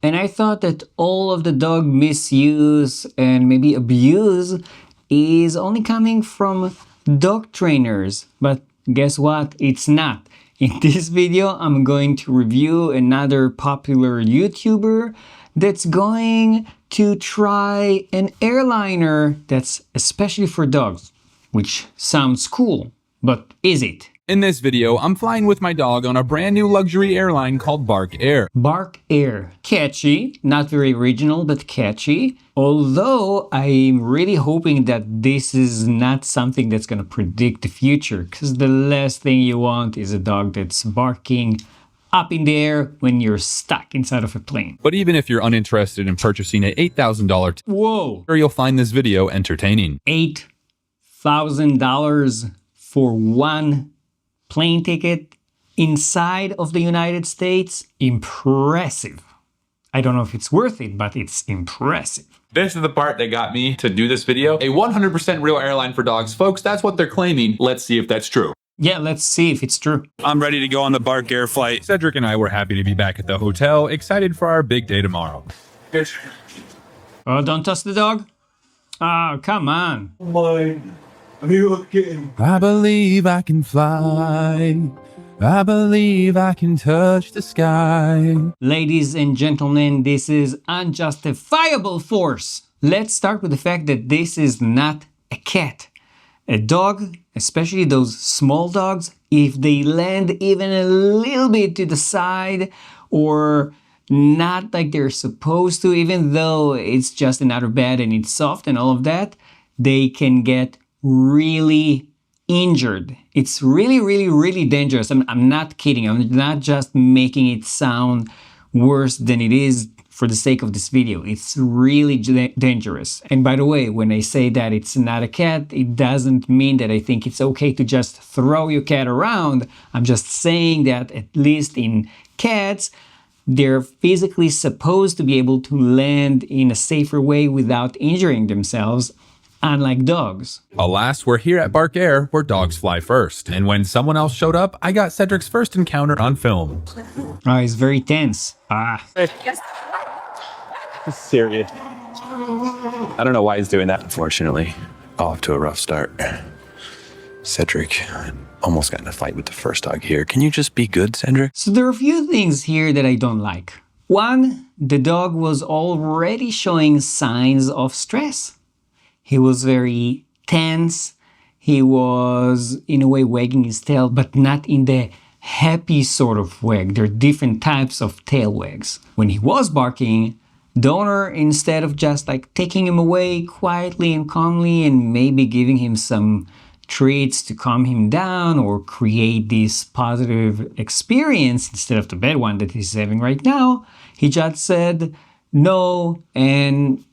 And I thought that all of the dog misuse and maybe abuse is only coming from dog trainers. But guess what? It's not. In this video, I'm going to review another popular YouTuber that's going to try an airliner that's especially for dogs, which sounds cool, but is it? In this video, I'm flying with my dog on a brand new luxury airline called Bark Air. Bark Air. Catchy, not very original, but catchy. Although I'm really hoping that this is not something that's going to predict the future, because the last thing you want is a dog that's barking up in the air when you're stuck inside of a plane. But even if you're uninterested in purchasing an $8,000 Whoa! you'll find this video entertaining. $8,000 for one plane ticket inside of the United States? Impressive. I don't know if it's worth it, but it's impressive. This is the part that got me to do this video. A 100% real airline for dogs. Folks, that's what they're claiming. Let's see if that's true. Yeah, let's see if it's true. I'm ready to go on the Bark Air flight. Cedric and I were happy to be back at the hotel, excited for our big day tomorrow. Oh, don't touch the dog. Oh, come on. Are you okay? I believe I can fly. I believe I can touch the sky. Ladies and gentlemen, this is unjustifiable force. Let's start with the fact that this is not a cat. A dog, especially those small dogs, if they land even a little bit to the side or not like they're supposed to, even though it's just another bed and it's soft and all of that, they can get really injured. It's really dangerous. I'm not kidding. I'm not just making it sound worse than it is for the sake of this video. It's really dangerous. And by the way, when I say that it's not a cat, it doesn't mean that I think it's okay to just throw your cat around. I'm just saying that at least in cats, they're physically supposed to be able to land in a safer way without injuring themselves, unlike dogs. Alas, we're here at Bark Air, where dogs fly first. And when someone else showed up, I got Cedric's first encounter on film. Oh, he's very tense. Serious. I don't know why he's doing that. Unfortunately, off to a rough start. Cedric almost got in a fight with the first dog here. Can you just be good, Cedric? So there are a few things here that I don't like. One, the dog was already showing signs of stress. He was very tense. He was, in a way, wagging his tail, but not in the happy sort of wag. There are different types of tail wags. When he was barking, the owner, instead of just like taking him away quietly and calmly and maybe giving him some treats to calm him down or create this positive experience instead of the bad one that he's having right now, he just said no and,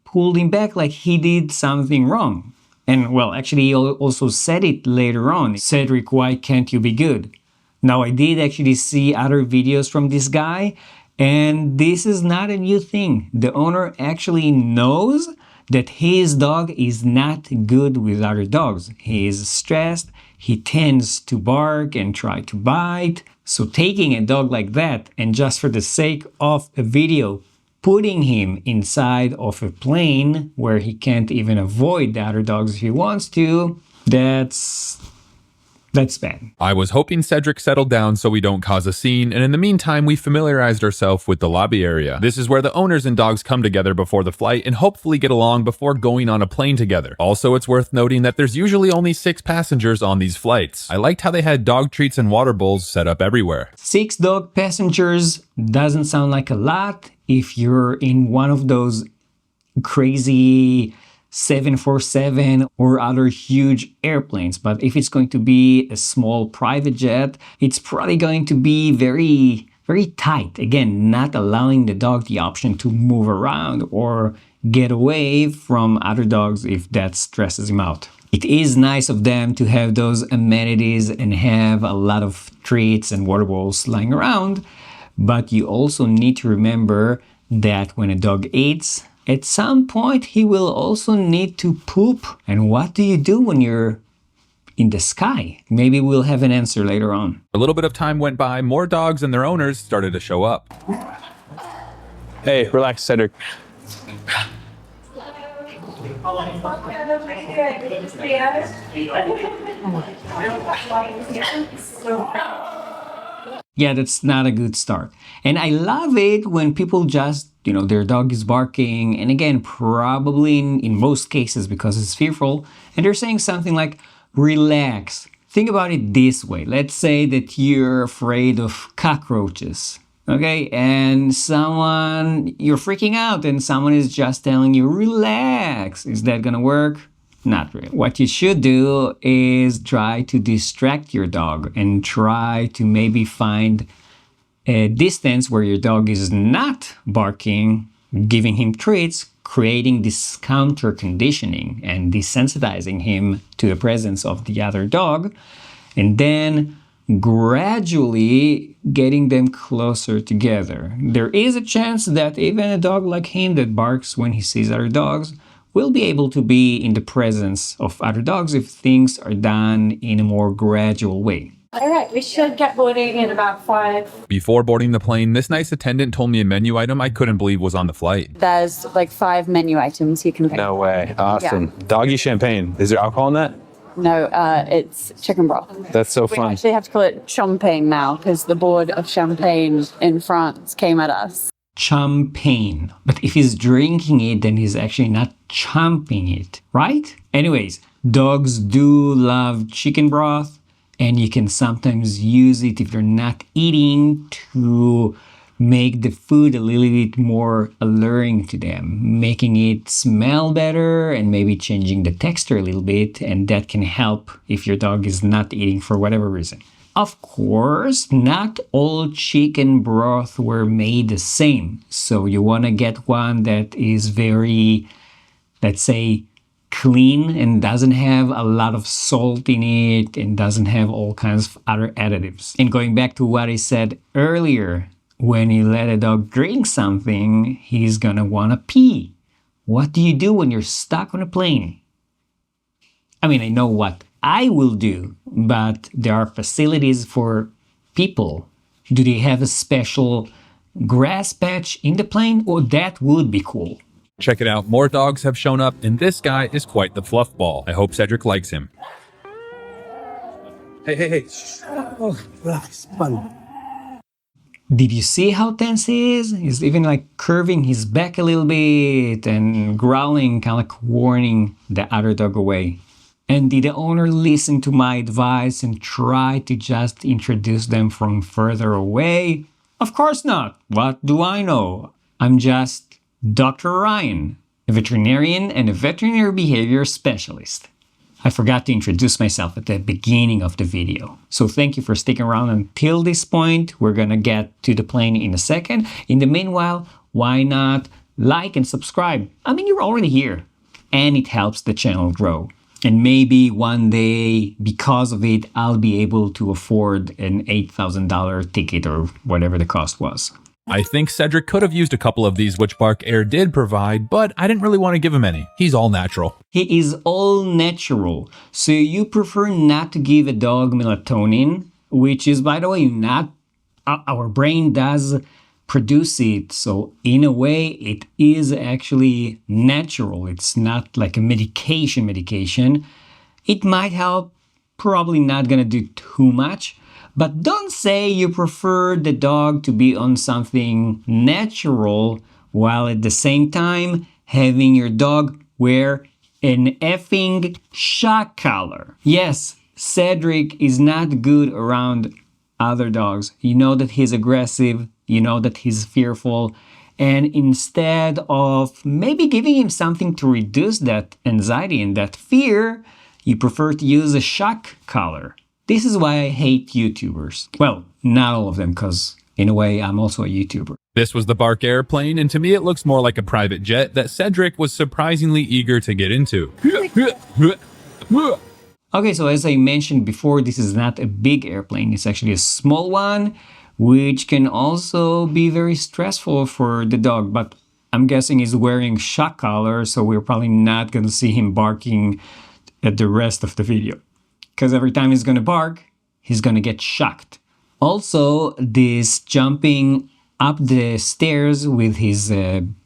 pulled him back like he did something wrong. And well, actually he also said it later on. Cedric, why can't you be good? Now I did actually see other videos from this guy, and this is not a new thing. The owner actually knows that his dog is not good with other dogs. He is stressed, he tends to bark and try to bite. So taking a dog like that and just for the sake of a video, putting him inside of a plane where he can't even avoid the other dogs if he wants to, that's bad. I was hoping Cedric settled down so we don't cause a scene, and in the meantime, we familiarized ourselves with the lobby area. This is where the owners and dogs come together before the flight and hopefully get along before going on a plane together. Also, it's worth noting that there's usually only 6 passengers on these flights. I liked how they had dog treats and water bowls set up everywhere. 6 dog passengers doesn't sound like a lot if you're in one of those crazy 747 or other huge airplanes. But if it's going to be a small private jet, it's probably going to be very tight. Again, not allowing the dog the option to move around or get away from other dogs if that stresses him out. It is nice of them to have those amenities and have a lot of treats and water bowls lying around, but you also need to remember that when a dog eats, at some point he will also need to poop. And what do you do when you're in the sky? Maybe we'll have an answer later on. A little bit of time went by, more dogs and their owners started to show up. Hey, relax, Cedric. Yeah, that's not a good start. And I love it when people just, their dog is barking. And again, probably in most cases because it's fearful. And they're saying something like, relax. Think about it this way. Let's say that you're afraid of cockroaches. Okay, and you're freaking out and someone is just telling you, relax. Is that gonna work? Not really. What you should do is try to distract your dog and try to maybe find a distance where your dog is not barking, giving him treats, creating this counter conditioning and desensitizing him to the presence of the other dog, and then gradually getting them closer together. There is a chance that even a dog like him that barks when he sees other dogs will be able to be in the presence of other dogs if things are done in a more gradual way. All right, we should get boarding in about 5. Before boarding the plane, this nice attendant told me a menu item I couldn't believe was on the flight. There's like 5 menu items you can pick. No way. Awesome. Yeah. Doggy champagne. Is there alcohol in that? No, it's chicken broth. That's so We fun. actually have to call it champagne now because the board of champagne in France came at us. Champagne. But if he's drinking it, then he's actually not chomping it, right? Anyways, dogs do love chicken broth, and you can sometimes use it if you're not eating to make the food a little bit more alluring to them, making it smell better and maybe changing the texture a little bit, and that can help if your dog is not eating for whatever reason. Of course, not all chicken broth were made the same, so you want to get one that is very, let's say, clean and doesn't have a lot of salt in it and doesn't have all kinds of other additives. And going back to what I said earlier, when you let a dog drink something, he's gonna wanna pee. What do you do when you're stuck on a plane? I mean, I know what I will do, but there are facilities for people. Do they have a special grass patch in the plane? Oh, that would be cool. Check it out, more dogs have shown up, and this guy is quite the fluff ball. I hope Cedric likes him. Hey. Oh, relax. Fun. Did you see how tense he is? He's even like curving his back a little bit and growling, kind of like warning the other dog away. And did the owner listen to my advice and try to just introduce them from further away? Of course not. What do I know? I'm just Dr. Orion, a veterinarian and a veterinary behavior specialist. I forgot to introduce myself at the beginning of the video. So thank you for sticking around until this point. We're gonna get to the plane in a second. In the meanwhile, why not like and subscribe? I mean, you're already here. And it helps the channel grow. And maybe one day, because of it, I'll be able to afford an $8,000 ticket or whatever the cost was. I think Cedric could have used a couple of these, which Bark Air did provide, but I didn't really want to give him any. He's all natural. He is all natural. So you prefer not to give a dog melatonin, which is, by the way, not our brain does produce it. So in a way, it is actually natural. It's not like a medication. It might help, probably not gonna do too much. But don't say you prefer the dog to be on something natural while at the same time having your dog wear an effing shock collar. Yes, Cedric is not good around other dogs. You know that he's aggressive, you know that he's fearful, and instead of maybe giving him something to reduce that anxiety and that fear, you prefer to use a shock collar. This is why I hate YouTubers. Well, not all of them, because in a way, I'm also a YouTuber. This was the Bark Airplane, and to me it looks more like a private jet that Cedric was surprisingly eager to get into. Okay, so as I mentioned before, this is not a big airplane. It's actually a small one, which can also be very stressful for the dog. But I'm guessing he's wearing shock collar, so we're probably not going to see him barking at the rest of the video. Because every time he's going to bark, he's going to get shocked. Also, this jumping up the stairs with his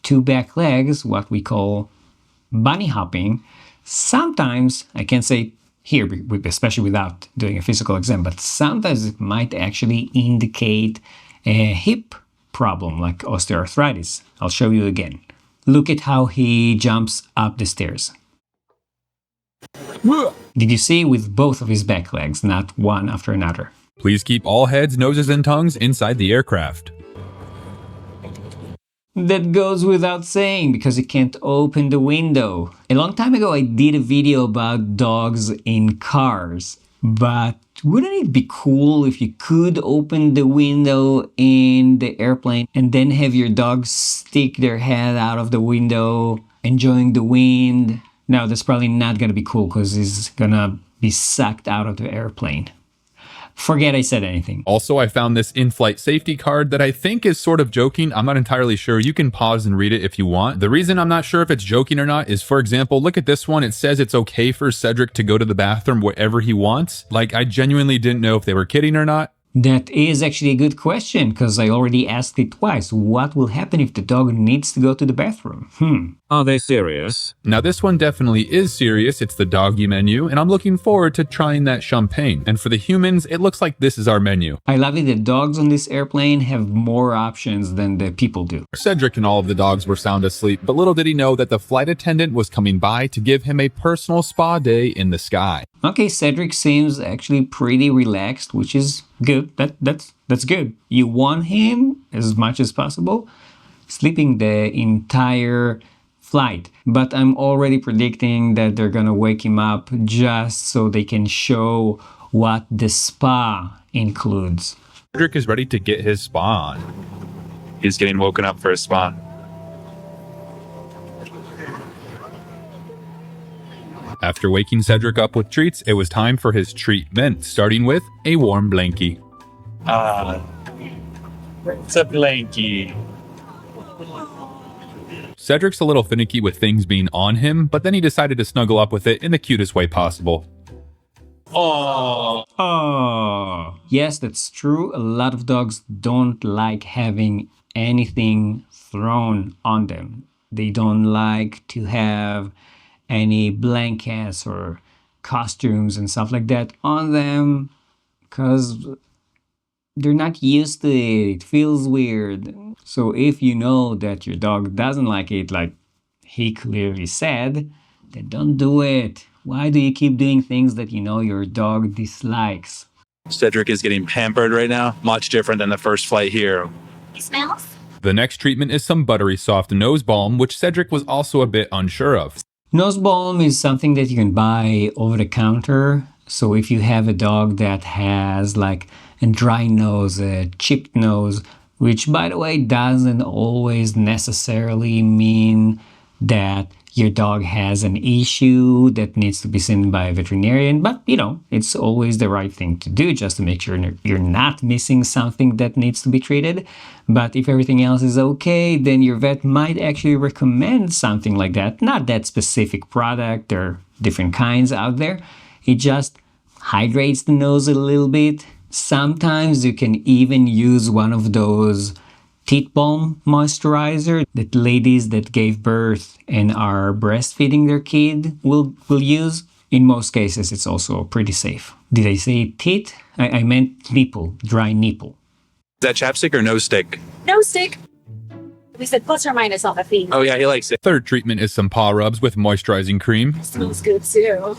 two back legs, what we call bunny hopping, sometimes, I can't say here, especially without doing a physical exam, but sometimes it might actually indicate a hip problem like osteoarthritis. I'll show you again. Look at how he jumps up the stairs. Did you see? With both of his back legs, not one after another. Please keep all heads, noses, and tongues inside the aircraft. That goes without saying because you can't open the window. A long time ago I did a video about dogs in cars, but wouldn't it be cool if you could open the window in the airplane and then have your dog stick their head out of the window, enjoying the wind? No, that's probably not gonna be cool because he's gonna be sucked out of the airplane. Forget I said anything. Also, I found this in-flight safety card that I think is sort of joking. I'm not entirely sure. You can pause and read it if you want. The reason I'm not sure if it's joking or not is, for example, look at this one. It says it's okay for Cedric to go to the bathroom wherever he wants. Like, I genuinely didn't know if they were kidding or not. That is actually a good question because I already asked it twice. What will happen if the dog needs to go to the bathroom? Are they serious? Now this one definitely is serious. It's the doggy menu, and I'm looking forward to trying that champagne. And for the humans, it looks like this is our menu. I love it that dogs on this airplane have more options than the people do. Cedric and all of the dogs were sound asleep, but little did he know that the flight attendant was coming by to give him a personal spa day in the sky. Okay, Cedric seems actually pretty relaxed, which is good. That's good. You want him as much as possible sleeping the entire flight. But I'm already predicting that they're gonna wake him up just so they can show what the spa includes. Cedric is ready to get his spa on. He's getting woken up for a spa. After waking Cedric up with treats, it was time for his treatment, starting with a warm blankie. It's a blankie. Cedric's a little finicky with things being on him, but then he decided to snuggle up with it in the cutest way possible. Oh, yes, that's true. A lot of dogs don't like having anything thrown on them. They don't like to have any blankets or costumes and stuff like that on them because they're not used to it. It feels weird. So if you know that your dog doesn't like it, like he clearly said, then don't do it. Why do you keep doing things that you know your dog dislikes? Cedric is getting pampered right now. Much different than the first flight here. He smells? The next treatment is some buttery soft nose balm, which Cedric was also a bit unsure of. Nose balm is something that you can buy over the counter. So if you have a dog that has like a dry nose, a chipped nose, which by the way doesn't always necessarily mean that your dog has an issue that needs to be seen by a veterinarian, but you know, it's always the right thing to do just to make sure you're not missing something that needs to be treated. But if everything else is okay, then your vet might actually recommend something like that. Not that specific product, there are different kinds out there. It just hydrates the nose a little bit. Sometimes you can even use one of those teat balm moisturizer that ladies that gave birth and are breastfeeding their kid will use. In most cases, it's also pretty safe. Did I say teat? I meant nipple, dry nipple. Is that chapstick or no stick? No stick. We said plus or minus on the fee. Oh yeah, he likes it. Third treatment is some paw rubs with moisturizing cream. Smells good too.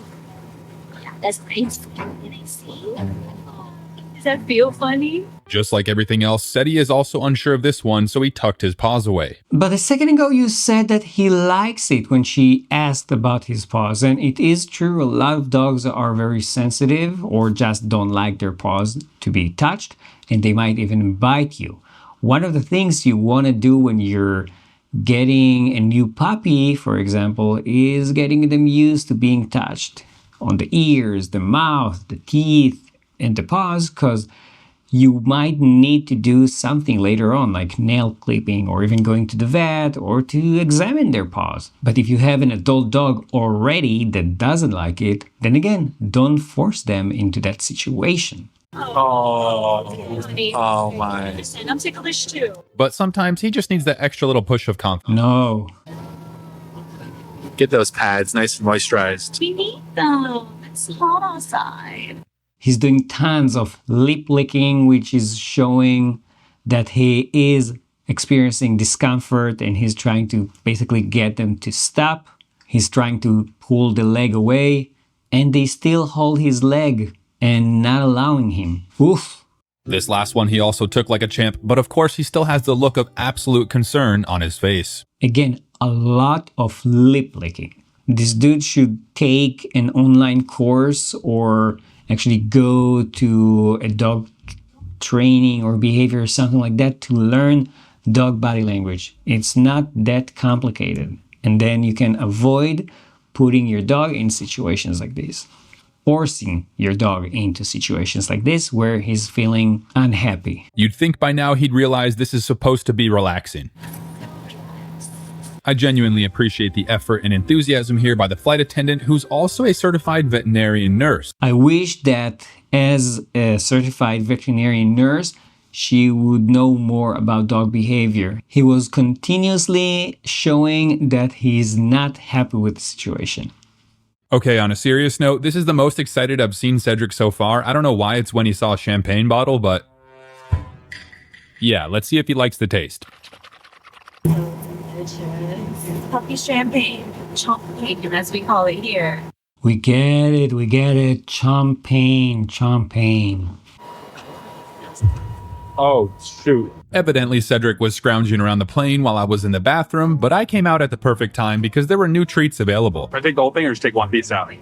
Yeah, that's nice. Can I see? Does that feel funny? Just like everything else, Seti is also unsure of this one, so he tucked his paws away. But a second ago you said that he likes it when she asked about his paws, and it is true, a lot of dogs are very sensitive or just don't like their paws to be touched, and they might even bite you. One of the things you want to do when you're getting a new puppy, for example, is getting them used to being touched on the ears, the mouth, the teeth, and the paws, because you might need to do something later on, like nail clipping or even going to the vet or to examine their paws. But if you have an adult dog already that doesn't like it, then again, don't force them into that situation. Oh my. And I'm ticklish too. But sometimes he just needs that extra little push of confidence. No. Get those pads nice and moisturized. We need them. It's hot outside. He's doing tons of lip licking, which is showing that he is experiencing discomfort and he's trying to basically get them to stop. He's trying to pull the leg away and they still hold his leg and not allowing him. Oof. This last one he also took like a champ, but of course he still has the look of absolute concern on his face. Again, a lot of lip licking. This dude should take an online course or actually go to a dog training or behavior or something like that to learn dog body language. It's not that complicated. And then you can avoid putting your dog in situations like this. Forcing your dog into situations like this where he's feeling unhappy. You'd think by now he'd realize this is supposed to be relaxing. I genuinely appreciate the effort and enthusiasm here by the flight attendant, who's also a certified veterinarian nurse. I wish that as a certified veterinarian nurse, she would know more about dog behavior. He was continuously showing that he's not happy with the situation. Okay, on a serious note, this is the most excited I've seen Cedric so far. I don't know why it's when he saw a champagne bottle, but yeah, let's see if he likes the taste. Puppy champagne. Champagne, as we call it here. We get it. Champagne. Oh, shoot. Evidently, Cedric was scrounging around the plane while I was in the bathroom, but I came out at the perfect time because there were new treats available. I take the whole thing or just take one piece out?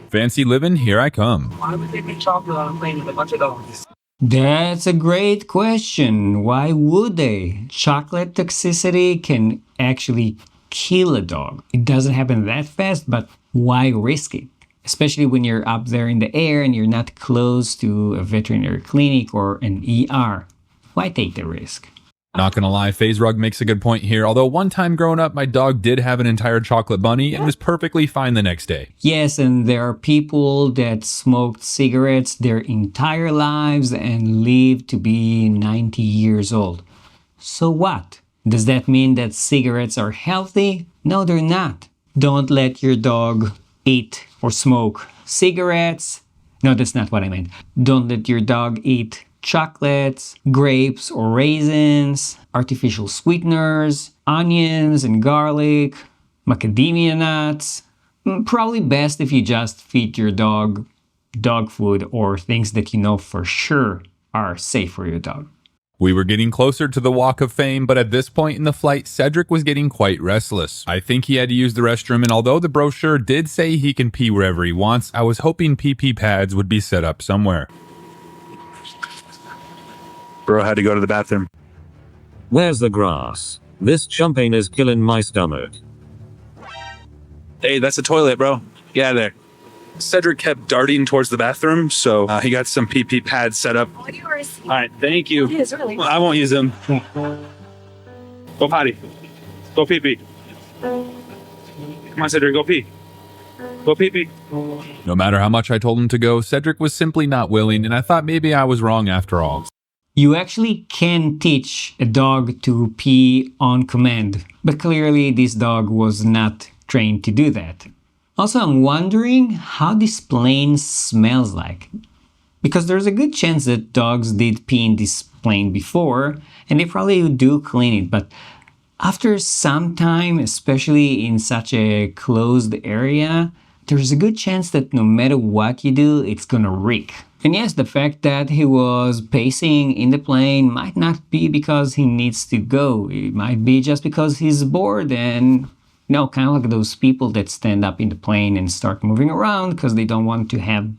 Fancy living, here I come. Why would they make chocolate on a plane with a bunch of dogs? That's a great question. Why would they? Chocolate toxicity can actually kill a dog. It doesn't happen that fast, but why risk it? Especially when you're up there in the air and you're not close to a veterinary clinic or an ER. Why take the risk? Not gonna lie, FaZe Rug makes a good point here, although one time growing up, my dog did have an entire chocolate bunny and was perfectly fine the next day. Yes, and there are people that smoked cigarettes their entire lives and lived to be 90 years old. So what? Does that mean that cigarettes are healthy? No, they're not. Don't let your dog eat or smoke cigarettes. No, that's not what I meant. Don't let your dog eat chocolates, grapes or raisins, artificial sweeteners, onions and garlic, macadamia nuts. Probably best if you just feed your dog dog food or things that you know for sure are safe for your dog. We were getting closer to the Walk of Fame, but at this point in the flight, Cedric was getting quite restless. I think he had to use the restroom, and although the brochure did say he can pee wherever he wants, I was hoping pee-pee pads would be set up somewhere. Bro had to go to the bathroom. Where's the grass? This champagne is killing my stomach. Hey, that's a toilet, bro. Get out of there. Cedric kept darting towards the bathroom, so he got some pee-pee pads set up. Oh, yours. All right, thank you. It is really. Well, I won't use them. Go potty. Go pee-pee. Come on, Cedric, go pee. Go pee-pee. No matter how much I told him to go, Cedric was simply not willing, and I thought maybe I was wrong after all. You actually can teach a dog to pee on command, but clearly this dog was not trained to do that. Also, I'm wondering how this plane smells like. Because there's a good chance that dogs did pee in this plane before, and they probably do clean it, but after some time, especially in such a closed area, there's a good chance that no matter what you do, it's gonna reek. And yes, the fact that he was pacing in the plane might not be because he needs to go. It might be just because he's bored and, kind of like those people that stand up in the plane and start moving around because they don't want to have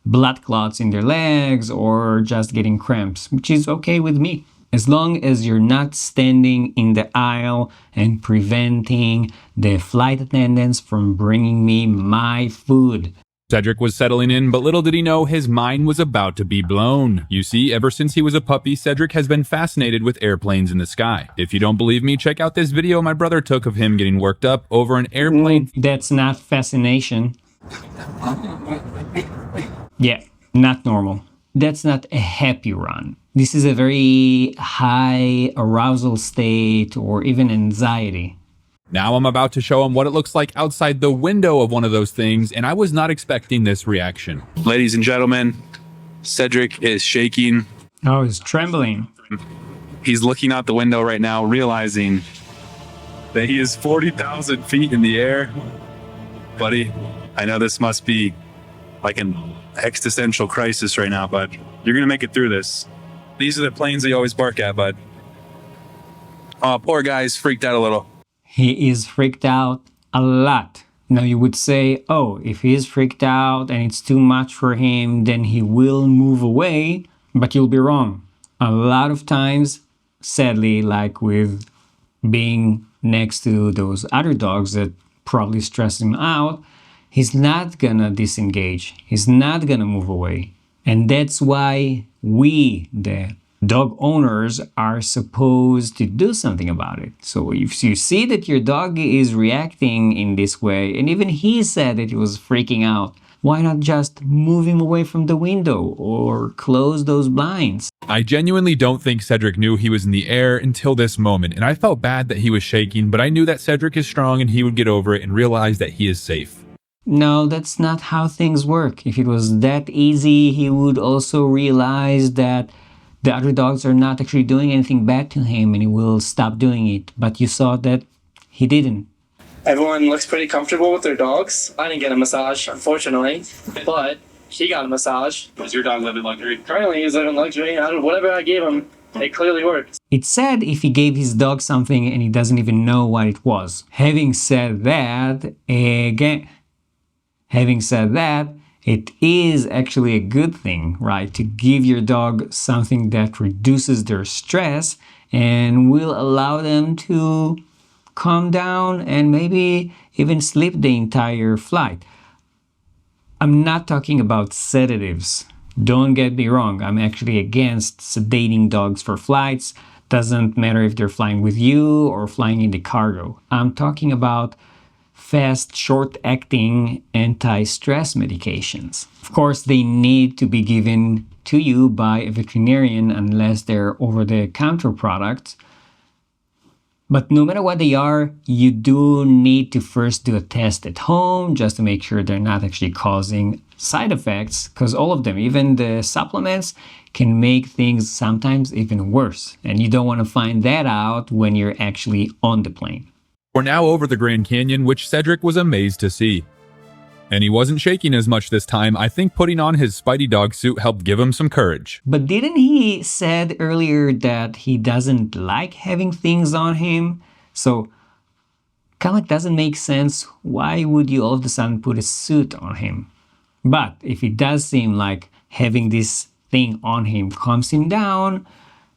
blood clots in their legs or just getting cramps, which is okay with me. As long as you're not standing in the aisle and preventing the flight attendants from bringing me my food. Cedric was settling in, but little did he know his mind was about to be blown. You see, ever since he was a puppy, Cedric has been fascinated with airplanes in the sky. If you don't believe me, check out this video my brother took of him getting worked up over an airplane. That's not fascination. Yeah, not normal. that's not a happy run. This is a very high arousal state or even anxiety. Now I'm about to show him what it looks like outside the window of one of those things, and I was not expecting this reaction. Ladies and gentlemen, Cedric is shaking. Oh, he's trembling. He's looking out the window right now, realizing that he is 40,000 feet in the air. Buddy, I know this must be like an existential crisis right now, but you're going to make it through this. These are the planes that you always bark at, bud. Oh, poor guy's freaked out a little. He is freaked out a lot. Now you would say, oh, if he is freaked out and it's too much for him, then he will move away, but you'll be wrong. A lot of times, sadly, like with being next to those other dogs that probably stress him out, he's not gonna disengage. He's not gonna move away. And that's why we, the dog owners, are supposed to do something about it. So if you see that your dog is reacting in this way, and even he said that he was freaking out, why not just move him away from the window or close those blinds? I genuinely don't think Cedric knew he was in the air until this moment, and I felt bad that he was shaking, but I knew that Cedric is strong and he would get over it and realize that he is safe. No, that's not how things work. If it was that easy, he would also realize that the other dogs are not actually doing anything bad to him and he will stop doing it. But you saw that he didn't. Everyone looks pretty comfortable with their dogs. I didn't get a massage, unfortunately, but he got a massage. Does your dog live in luxury? Currently, he's living luxury. Whatever I gave him, it clearly worked. It's sad if he gave his dog something and he doesn't even know what it was. Having said that, it is actually a good thing, right? To give your dog something that reduces their stress and will allow them to calm down and maybe even sleep the entire flight. I'm not talking about sedatives. Don't get me wrong. I'm actually against sedating dogs for flights. Doesn't matter if they're flying with you or flying in the cargo. I'm talking about fast, short-acting anti-stress medications. Of course, they need to be given to you by a veterinarian unless they're over-the-counter products. But no matter what they are, you do need to first do a test at home just to make sure they're not actually causing side effects, because all of them, even the supplements, can make things sometimes even worse. And you don't want to find that out when you're actually on the plane. We're now over the Grand Canyon, which Cedric was amazed to see. And he wasn't shaking as much this time. I think putting on his Spidey dog suit helped give him some courage. But didn't he said earlier that he doesn't like having things on him? So kind of like doesn't make sense. Why would you all of a sudden put a suit on him? But if it does seem like having this thing on him calms him down,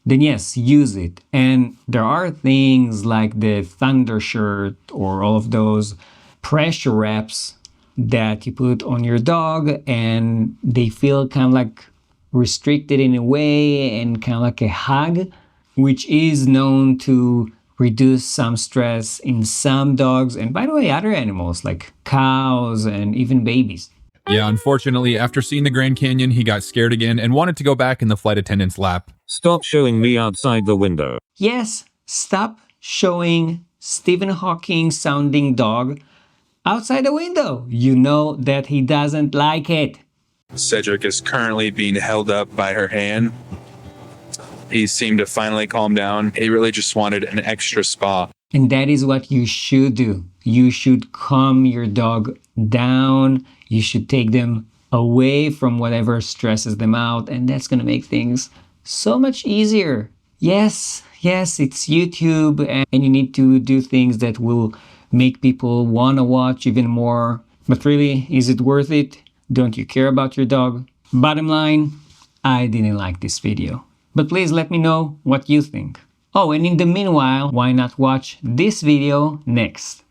then yes, use it. And there are things like the Thunder shirt or all of those pressure wraps that you put on your dog and they feel kind of like restricted in a way and kind of like a hug, which is known to reduce some stress in some dogs and, by the way, other animals like cows and even babies. Yeah, unfortunately, after seeing the Grand Canyon, he got scared again and wanted to go back in the flight attendant's lap. Stop showing me outside the window. Yes, stop showing Stephen Hawking sounding dog outside the window. You know that he doesn't like it. Cedric is currently being held up by her hand. He seemed to finally calm down. He really just wanted an extra spa. And that is what you should do. You should calm your dog down. You should take them away from whatever stresses them out. And that's going to make things so much easier. Yes, it's YouTube and you need to do things that will make people want to watch even more. But really, is it worth it? Don't you care about your dog? Bottom line, I didn't like this video. But please let me know what you think. Oh, and in the meanwhile, why not watch this video next?